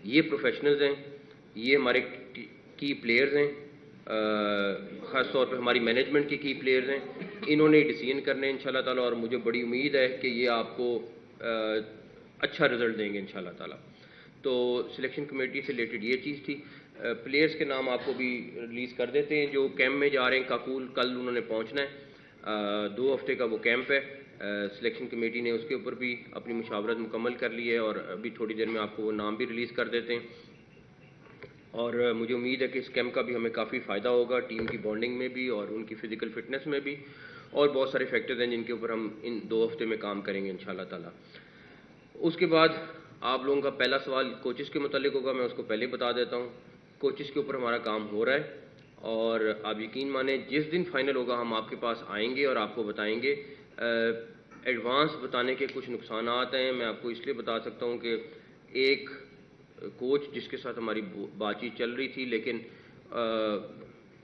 یہ پروفیشنلز ہیں، یہ ہمارے کی پلیئرز ہیں، خاص طور پہ ہماری مینجمنٹ کے کی پلیئرز ہیں، انہوں نے ڈیسیژن کرنے ہیں انشاءاللہ تعالیٰ، اور مجھے بڑی امید ہے کہ یہ آپ کو اچھا رزلٹ دیں گے انشاءاللہ تعالیٰ۔ تو سلیکشن کمیٹی سے ریلیٹڈ یہ چیز تھی۔ پلیئرز کے نام آپ کو بھی ریلیز کر دیتے ہیں جو کیمپ میں جا رہے ہیں۔ کاکول کل انہوں نے پہنچنا ہے، 2 ہفتے کا وہ کیمپ ہے۔ سلیکشن کمیٹی نے اس کے اوپر بھی اپنی مشاورت مکمل کر لی ہے، اور ابھی تھوڑی دیر میں آپ کو وہ نام بھی ریلیز کر دیتے ہیں۔ اور مجھے امید ہے کہ اس کیمپ کا بھی ہمیں کافی فائدہ ہوگا، ٹیم کی بانڈنگ میں بھی اور ان کی فزیکل فٹنس میں بھی، اور بہت سارے فیکٹرز ہیں جن کے اوپر ہم ان 2 ہفتے میں کام کریں گے انشاءاللہ تعالیٰ۔ اس کے بعد آپ لوگوں کا پہلا سوال کوچز کے متعلق ہوگا، میں اس کو پہلے بتا دیتا ہوں۔ کوچز کے اوپر ہمارا کام ہو رہا ہے، اور آپ یقین مانیں جس دن فائنل ہوگا ہم آپ کے پاس آئیں گے اور آپ کو بتائیں گے۔ ایڈوانس بتانے کے کچھ نقصانات ہیں، میں آپ کو اس لیے بتا سکتا ہوں کہ ایک کوچ جس کے ساتھ ہماری بات چیت چل رہی تھی، لیکن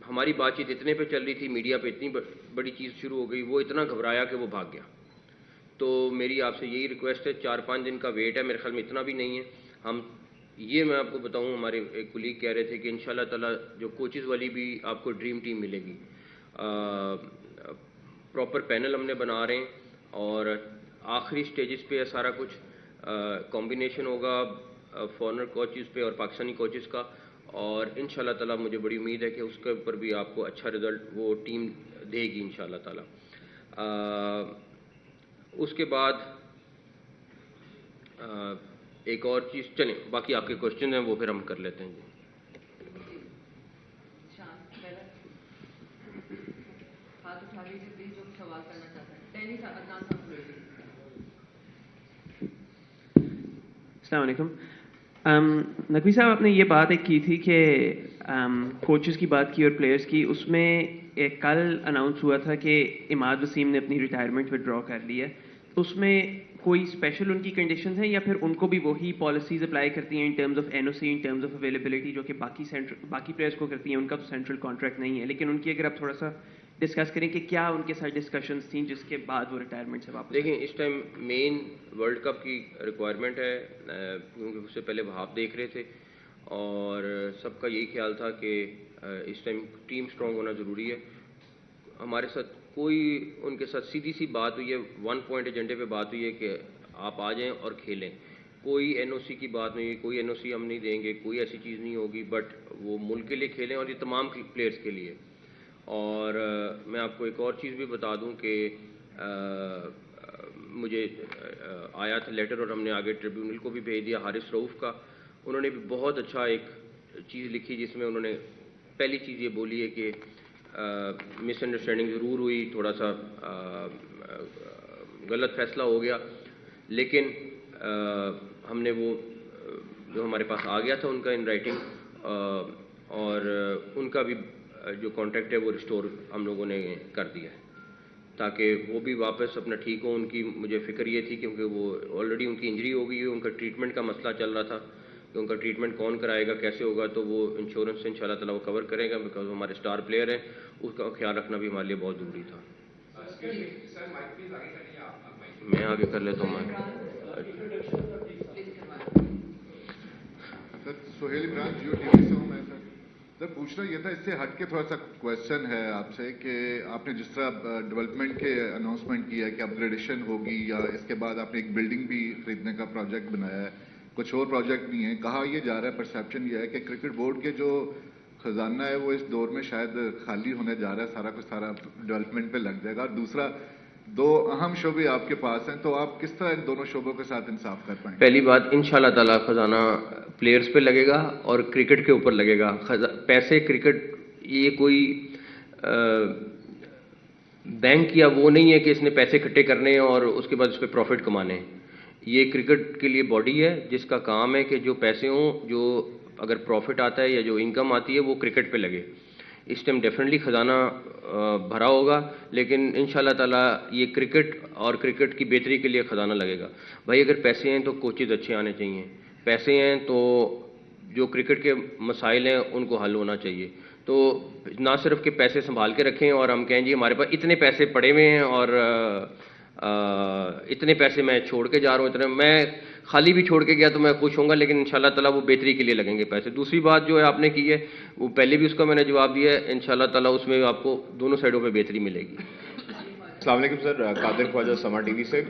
ہماری بات چیت اتنے پہ چل رہی تھی، میڈیا پہ اتنی بڑی چیز شروع ہو گئی، وہ اتنا گھبرایا کہ وہ بھاگ گیا۔ تو میری آپ سے یہی ریکویسٹ ہے، 4-5 دن کا ویٹ ہے، میرے خیال میں اتنا بھی نہیں ہے۔ میں آپ کو بتاؤں، ہمارے ایک کولیگ کہہ رہے تھے کہ انشاءاللہ تعالیٰ جو کوچز والی بھی آپ کو ڈریم ٹیم ملے گی۔ پراپر پینل ہم نے بنا رہے ہیں، اور آخری سٹیجز پہ ہے سارا کچھ۔ کمبینیشن ہوگا فارنر کوچز پہ اور پاکستانی کوچز کا، اور انشاءاللہ تعالیٰ مجھے بڑی امید ہے کہ اس کے اوپر بھی آپ کو اچھا رزلٹ وہ ٹیم دے گی انشاءاللہ تعالیٰ۔ اس کے بعد ایک اور چیز، چلیں باقی آپ کے کوشچن ہیں وہ پھر ہم کر لیتے ہیں۔ جی السلام علیکم۔ نقوی صاحب، آپ نے یہ بات ایک کی تھی کہ کوچز کی بات کی اور پلیئرز کی، اس میں ایک کل اناؤنس ہوا تھا کہ اماد وسیم نے اپنی ریٹائرمنٹ ودرا کر لی ہے، تو اس میں کوئی اسپیشل ان کی کنڈیشنز ہیں، یا پھر ان کو بھی وہی پالیسیز اپلائی کرتی ہیں in terms of N O C, in terms of availability, جو کہ باقی پلیئرز کو کرتی ہیں؟ ان کا تو سینٹرل کانٹریکٹ نہیں ہے، لیکن ان کی اگر آپ تھوڑا سا ڈسکس کریں کہ کیا ان کے ساتھ ڈسکشنز تھیں جس کے بعد وہ ریٹائرمنٹ سے واپس؟ دیکھیں، اس ٹائم مین ورلڈ کپ کی ریکوائرمنٹ ہے، کیونکہ اس سے پہلے وہاب دیکھ رہے تھے، اور سب کا یہی خیال تھا کہ اس ٹائم ٹیم اسٹرانگ ہونا ضروری ہے۔ ہمارے ساتھ ان کے ساتھ سیدھی سی بات ہوئی ہے، 1 پوائنٹ ایجنڈے پہ بات ہوئی ہے کہ آپ آ جائیں اور کھیلیں۔ کوئی این او سی کی بات نہیں ہوئی، کوئی این او سی ہم نہیں دیں گے، کوئی ایسی چیز نہیں ہوگی، بٹ وہ ملک کے لیے کھیلیں، اور یہ تمام پلیئرز کے لیے۔ اور میں آپ کو ایک اور چیز بھی بتا دوں کہ مجھے آیا تھا لیٹر، اور ہم نے آگے ٹریبیونل کو بھی بھیج دیا، حارث رؤوف کا۔ انہوں نے بھی بہت اچھا ایک چیز لکھی، جس میں انہوں نے پہلی چیز یہ بولی ہے کہ مس انڈرسٹینڈنگ ضرور ہوئی، تھوڑا سا غلط فیصلہ ہو گیا، لیکن ہم نے وہ جو ہمارے پاس آ گیا تھا ان کا ان رائٹنگ، اور ان کا بھی جو کانٹریکٹ ہے وہ ریسٹور ہم لوگوں نے کر دیا ہے، تاکہ وہ بھی واپس اپنا ٹھیک ہو۔ ان کی مجھے فکر یہ تھی کیونکہ وہ آلریڈی ان کی انجری ہو گئی ہے، ان کا ٹریٹمنٹ کا مسئلہ چل رہا تھا کہ ان کا ٹریٹمنٹ کون کرائے گا، کیسے ہوگا، تو وہ انشورنس سے انشاءاللہ تعالیٰ وہ کور کرے گا، بیکاز وہ ہمارے اسٹار پلیئر ہیں، اس کا خیال رکھنا بھی ہمارے لیے بہت ضروری تھا۔ میں آگے کر لیتا ہوں۔ سہیل عمران، جیو ٹی وی سے ہوں میں سر پوچھنا یہ تھا، اس سے ہٹ کے تھوڑا سا کویشچن ہے آپ سے، کہ آپ نے جس طرح ڈیولپمنٹ کے اناؤنسمنٹ کیا ہے کہ اپ گریڈیشن ہوگی، یا اس کے بعد آپ نے ایک بلڈنگ بھی خریدنے کا پروجیکٹ بنایا ہے، کچھ اور پروجیکٹ بھی ہیں، کہا یہ جا رہا ہے، پرسیپشن یہ ہے کہ کرکٹ بورڈ کے جو خزانہ ہے وہ اس دور میں شاید خالی ہونے جا رہا ہے، سارا کچھ سارا ڈیولپمنٹ پہ لگ جائے گا، اور دوسرا 2 اہم شعبے آپ کے پاس ہیں، تو آپ کس طرح ان دونوں شعبوں کے ساتھ انصاف کر پائیں گے؟ پہلی بات، انشاءاللہ تعالیٰ خزانہ پلیئرز پہ لگے گا اور کرکٹ کے اوپر لگے گا۔ پیسے کرکٹ یہ کوئی بینک یا وہ نہیں ہے کہ اس نے پیسے اکٹھے کرنے ہیں اور اس کے بعد اس پہ پروفٹ کمانے ہیں۔ یہ کرکٹ کے لیے باڈی ہے جس کا کام ہے کہ جو پیسے ہوں، جو اگر پروفٹ آتا ہے یا جو انکم آتی ہے وہ کرکٹ پہ لگے۔ اس ٹائم ڈیفینیٹلی خزانہ بھرا ہوگا، لیکن انشاءاللہ تعالیٰ یہ کرکٹ اور کرکٹ کی بہتری کے لیے خزانہ لگے گا۔ بھائی اگر پیسے ہیں تو کوچز اچھے آنے چاہیے، پیسے ہیں تو جو کرکٹ کے مسائل ہیں ان کو حل ہونا چاہیے۔ تو نہ صرف کہ پیسے سنبھال کے رکھیں اور ہم کہیں جی ہمارے پاس اتنے پیسے پڑے ہوئے ہیں اور اتنے پیسے میں چھوڑ کے جا رہا ہوں، اتنے میں خالی بھی چھوڑ کے گیا تو میں خوش ہوں گا, لیکن انشاءاللہ تعالیٰ وہ بہتری کے لیے لگیں گے پیسے. دوسری بات جو ہے آپ نے کی ہے وہ پہلے بھی اس کا میں نے جواب دیا ہے, انشاءاللہ تعالیٰ اس میں آپ کو دونوں سائڈوں پہ بہتری ملے گی. السلام علیکم سر, قادر خواجہ سما ٹی وی سے.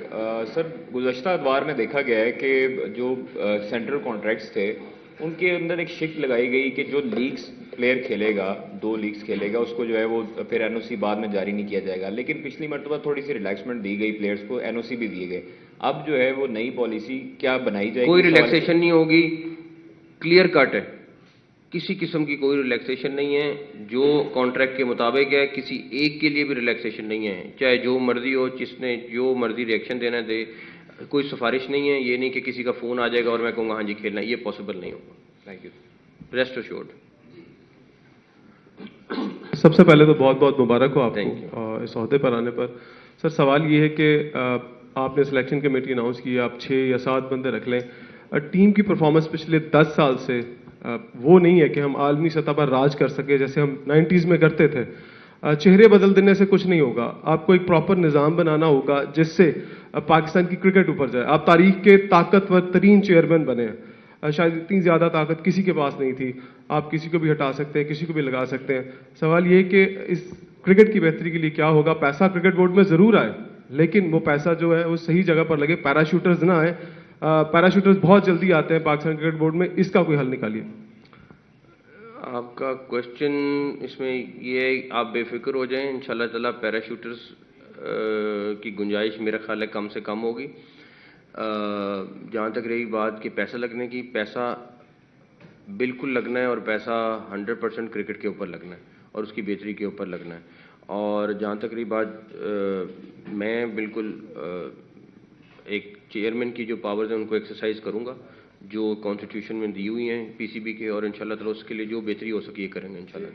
سر گزشتہ ادوار میں دیکھا گیا ہے کہ جو سینٹرل کانٹریکٹس تھے ان کے اندر ایک شفٹ لگائی گئی کہ جو لیگس پلیئر کھیلے گا, 2 لیگس کھیلے گا, اس کو جو ہے وہ پھر این او سی بعد میں جاری نہیں کیا جائے گا. لیکن پچھلی مرتبہ تھوڑی سی ریلیکسمنٹ دی گئی پلیئرس کو, این او سی بھی دیے گئے. اب جو ہے وہ نئی پالیسی کیا بنائی جائے گی؟ کوئی ریلیکسیشن نہیں ہوگی, کلیئر کٹ ہے, کسی قسم کی کوئی ریلیکسیشن نہیں ہے. جو کانٹریکٹ کے مطابق ہے, کسی ایک کے لیے بھی ریلیکسیشن نہیں ہے, چاہے جو مرضی ہو, جس نے جو مرضی ریئیکشن دینا دے. کوئی سفارش نہیں ہے. یہ نہیں کہ کسی کا فون آ جائے گا اور میں کہوں گا ہاں جی کھیلنا ہے, یہ پاسبل نہیں ہوگا. Thank you. Rest assured. سب سے پہلے تو بہت بہت مبارک ہو آپ کو اس عہدے پر آنے پر. سر سوال یہ ہے کہ آپ نے سلیکشن کمیٹی اناؤنس کی, آپ 6 یا 7 بندے رکھ لیں. ٹیم کی پرفارمنس پچھلے 10 سال سے وہ نہیں ہے کہ ہم عالمی سطح پر راج کر سکے جیسے ہم 90s میں کرتے تھے. چہرے بدل دینے سے کچھ نہیں ہوگا, آپ کو ایک پراپر نظام بنانا ہوگا جس سے پاکستان کی کرکٹ اوپر جائے. آپ تاریخ کے طاقتور ترین چیئرمین بنے ہیں, شاید اتنی زیادہ طاقت کسی کے پاس نہیں تھی. آپ کسی کو بھی ہٹا سکتے ہیں, کسی کو بھی لگا سکتے ہیں. سوال یہ ہے کہ اس کرکٹ کی بہتری کے لیے کیا ہوگا. پیسہ کرکٹ بورڈ میں ضرور آئے, لیکن وہ پیسہ جو ہے وہ صحیح جگہ پر لگے. پیراشوٹرز نہ آئے, پیراشوٹرز بہت جلدی آتے ہیں پاکستان کرکٹ بورڈ میں, اس کا کوئی حل نکالیے. آپ کا کوشچن اس میں یہ ہے, آپ بے فکر ہو جائیں, انشاءاللہ تعالیٰ پیراشوٹرز کی گنجائش میرا خیال ہے کم سے کم ہوگی. جہاں تک رہی بات کہ پیسہ لگنے کی, پیسہ بالکل لگنا ہے, اور پیسہ 100% کرکٹ کے اوپر لگنا ہے اور اس کی بہتری کے اوپر لگنا ہے. اور جہاں تک رہی بات, میں بالکل ایک چیئرمین کی جو پاورز ہیں ان کو ایکسرسائز کروں گا جو کانسٹیٹیوشن میں دی ہوئی ہیں پی سی بی کے, اور انشاءاللہ تعالیٰ اس کے لیے جو بہتری ہو سکے یہ کریں گے انشاءاللہ.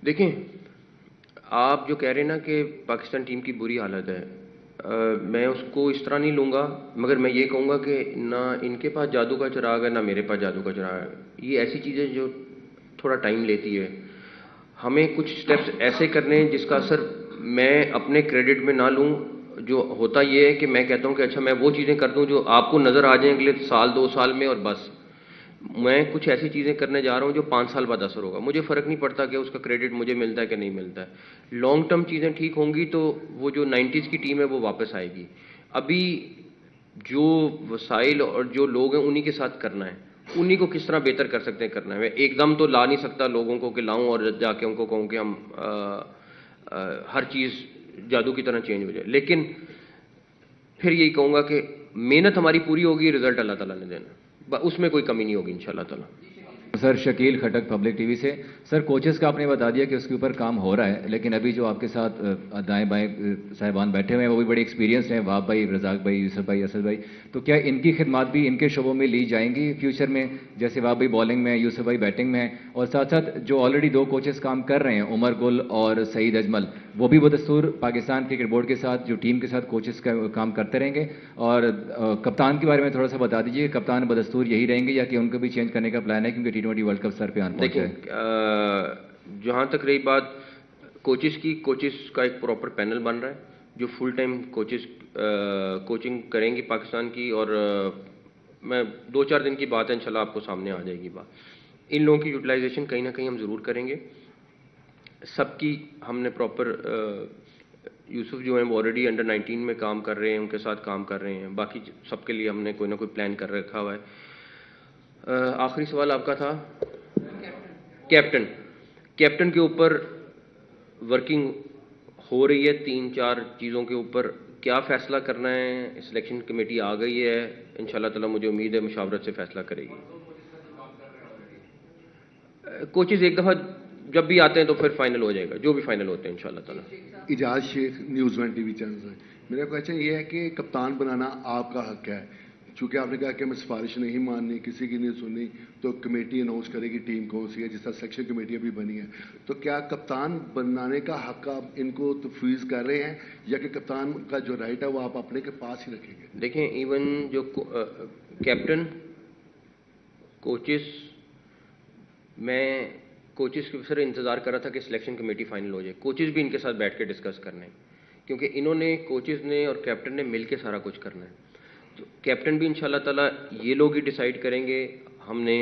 دیکھیں آپ جو کہہ رہے ہیں نا کہ پاکستان ٹیم کی بری حالت ہے, میں اس کو اس طرح نہیں لوں گا, مگر میں یہ کہوں گا کہ نہ ان کے پاس جادو کا چراغ ہے نہ میرے پاس جادو کا چراغ ہے. یہ ایسی چیزیں جو تھوڑا ٹائم لیتی ہے. ہمیں کچھ سٹیپس ایسے کرنے ہیں جس کا اثر میں اپنے کریڈٹ میں نہ لوں. جو ہوتا یہ ہے کہ میں کہتا ہوں کہ اچھا میں وہ چیزیں کر دوں جو آپ کو نظر آ جائیں اگلے 1-2 سال میں, اور بس میں کچھ ایسی چیزیں کرنے جا رہا ہوں جو 5 سال بعد اثر ہوگا. مجھے فرق نہیں پڑتا کہ اس کا کریڈٹ مجھے ملتا ہے کہ نہیں ملتا ہے. لانگ ٹرم چیزیں ٹھیک ہوں گی تو وہ جو 90s کی ٹیم ہے وہ واپس آئے گی. ابھی جو وسائل اور جو لوگ ہیں انہی کے ساتھ کرنا ہے, انہی کو کس طرح بہتر کر سکتے ہیں کرنا ہے. میں ایک دم تو لا نہیں سکتا لوگوں کو کہ لاؤں اور جا کے ان کو کہوں کہ ہم ہر چیز جادو کی طرح چینج ہو جائے, لیکن پھر یہی کہوں گا کہ محنت ہماری پوری ہوگی, رزلٹ اللہ تعالیٰ نے دینا, اس میں کوئی کمی نہیں ہوگی انشاءاللہ تعالیٰ. Sir Shakeel Khattak public T V سے. سر کوچز کا آپ نے بتا دیا کہ اس کے اوپر کام ہو رہا ہے, لیکن ابھی جو آپ کے ساتھ دائیں بائیں صاحبان بیٹھے ہوئے ہیں وہ بھی بڑے ایکسپیرینس ہیں, وہاب بھائی, رزاق بھائی, یوسف بھائی, اسد بھائی. تو کیا ان کی خدمات بھی ان کے شعبوں میں لی جائیں گی فیوچر میں, جیسے وہاب بھائی بالنگ میں, یوسف بھائی بیٹنگ میں, اور ساتھ ساتھ جو آلریڈی 2 کوچز کام کر رہے ہیں عمر گل اور سعید اجمل, وہ بھی بدستور پاکستان کرکٹ بورڈ کے ساتھ جو ٹیم کے ساتھ کوچز کا کام کرتے رہیں گے؟ اور کپتان کے بارے میں تھوڑا سا بتا دیجیے, کپتان بدستور یہی رہیں گے یا کہ ان کو بھی چینج کرنے کا پلان ہے کیونکہ T20 ورلڈ کپ سر پہ آن پہنچا ہے؟ دیکھیں جہاں تک رہی بات کوچز کی, کوچز کا ایک پراپر پینل بن رہا ہے جو فل ٹائم کوچنگ کریں گی پاکستان کی, اور میں 2-4 دن کی بات ہے انشاءاللہ آپ کو سامنے آ جائے گی بات. ان لوگوں کی یوٹیلائزیشن کہیں نہ کہیں ہم ضرور کریں گے. سب کی ہم نے پراپر, یوسف جو ہیں وہ آلریڈی انڈر 19 میں کام کر رہے ہیں, ان کے ساتھ کام کر رہے ہیں, باقی سب کے لیے ہم نے کوئی نہ کوئی پلان کر رکھا ہوا ہے. آخری سوال آپ کا تھا کیپٹن کے اوپر ورکنگ ہو رہی ہے 3-4 چیزوں کے اوپر. کیا فیصلہ کرنا ہے, سلیکشن کمیٹی آ گئی ہے, انشاءاللہ تعالیٰ مجھے امید ہے مشاورت سے فیصلہ کرے گی. کوچز ایک دفعہ جب بھی آتے ہیں تو پھر فائنل ہو جائے گا, جو بھی فائنل ہوتے ہیں انشاءاللہ تعالیٰ. اجاز شیخ, نیوز 1 TV چینل سے. میرا کوشچن یہ ہے کہ کپتان بنانا آپ کا حق ہے, چونکہ آپ نے کہا کہ میں سفارش نہیں ماننی, کسی کی نہیں سننی, تو کمیٹی اناؤنس کرے گی ٹیم کون سی ہے, جس طرح سلیکشن کمیٹی ابھی بنی ہے. تو کیا کپتان بنانے کا حق آپ ان کو تفویض کر رہے ہیں, یا کہ کپتان کا جو رائٹ ہے وہ آپ اپنے کے پاس ہی رکھیں گے؟ دیکھیں ایون جو کیپٹن کوچز, میں کوچز کے سر انتظار کر رہا تھا کہ سلیکشن کمیٹی فائنل ہو جائے. کوچز بھی ان کے ساتھ بیٹھ کے ڈسکس کرنے, کیونکہ انہوں نے کوچز نے اور کیپٹن نے مل کے سارا کچھ کرنا ہے. تو کیپٹن بھی انشاءاللہ تعالیٰ یہ لوگ ہی ڈیسائیڈ کریں گے. ہم نے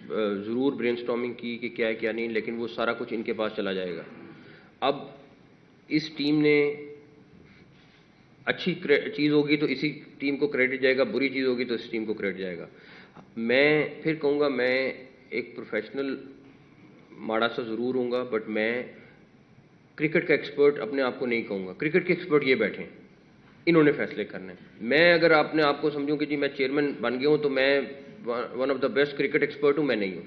ضرور برین اسٹارمنگ کی کہ کیا ہے کیا نہیں, لیکن وہ سارا کچھ ان کے پاس چلا جائے گا. اب اس ٹیم نے اچھی چیز ہوگی تو اسی ٹیم کو کریڈٹ جائے گا, بری چیز ہوگی تو اس ٹیم کو کریڈٹ جائے گا. میں پھر کہوں گا میں ایک پروفیشنل ماڑا سا ضرور ہوں گا, بٹ میں کرکٹ کا ایکسپرٹ اپنے آپ کو نہیں کہوں گا. کرکٹ کے ایکسپرٹ یہ بیٹھے ہیں, انہوں نے فیصلے کرنے ہیں. میں اگر اپنے آپ کو سمجھوں کہ جی میں چیئرمین بن گیا ہوں تو میں one of the best cricket expert ہوں, میں نہیں ہوں.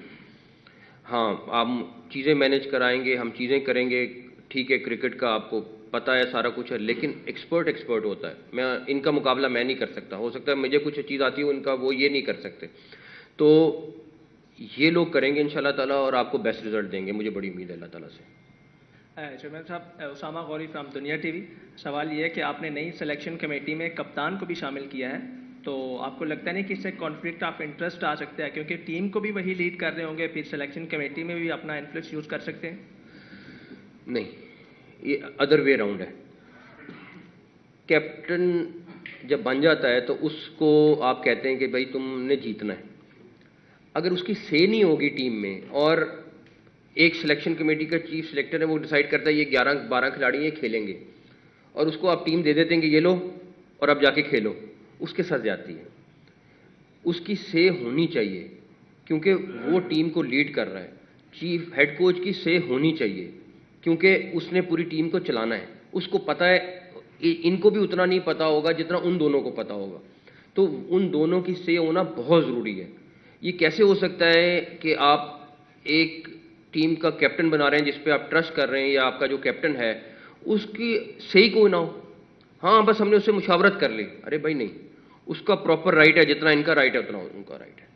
ہاں آپ چیزیں مینیج کرائیں گے, ہم چیزیں کریں گے, ٹھیک ہے کرکٹ کا آپ کو پتہ ہے سارا کچھ ہے, لیکن ایکسپرٹ ہوتا ہے. میں ان کا مقابلہ میں نہیں کر سکتا. ہو سکتا ہے مجھے کچھ چیز آتی ہو, ان کا وہ یہ نہیں کر سکتے. تو یہ لوگ کریں گے انشاءاللہ تعالیٰ اور آپ کو بیسٹ رزلٹ دیں گے, مجھے بڑی امید ہے اللہ تعالیٰ سے. چیئرمین صاحب, اسامہ غوری فرام دنیا ٹی وی. سوال یہ ہے کہ آپ نے نئی سلیکشن کمیٹی میں کپتان کو بھی شامل کیا ہے, تو آپ کو لگتا نہیں کہ اس سے کانفلکٹ آف انٹرسٹ آ سکتا ہے, کیونکہ ٹیم کو بھی وہی لیڈ کر رہے ہوں گے, پھر سلیکشن کمیٹی میں بھی اپنا انفلوئنس یوز کر سکتے ہیں؟ نہیں, یہ ادر وے راؤنڈ ہے. کیپٹن جب بن جاتا ہے تو اس کو آپ کہتے ہیں کہ بھائی تم نے جیتنا ہے. اگر اس کی سے نہیں ہوگی ٹیم میں, اور ایک سلیکشن کمیٹی کا چیف سلیکٹر ہے وہ ڈیسائیڈ کرتا ہے یہ 11-12 کھلاڑی یہ کھیلیں گے, اور اس کو آپ ٹیم دے دیتے ہیں کہ یہ لو اور اب جا کے کھیلو, اس کے ساتھ جاتی ہے. اس کی سے ہونی چاہیے کیونکہ وہ ٹیم کو لیڈ کر رہا ہے. چیف ہیڈ کوچ کی سے ہونی چاہیے کیونکہ اس نے پوری ٹیم کو چلانا ہے. اس کو پتہ ہے, ان کو بھی اتنا نہیں پتا ہوگا جتنا ان دونوں کو پتا ہوگا. تو ان دونوں کی سے ہونا بہت ضروری ہے. یہ کیسے ہو سکتا ہے کہ آپ ایک ٹیم کا کیپٹن بنا رہے ہیں جس پہ آپ ٹرسٹ کر رہے ہیں, یا آپ کا جو کیپٹن ہے اس کی صحیح کوئی نہ ہو, ہاں بس ہم نے اس سے مشاورت کر لی. ارے بھائی نہیں, اس کا پراپر رائٹ ہے, جتنا ان کا رائٹ ہے اتنا ان کا رائٹ ہے.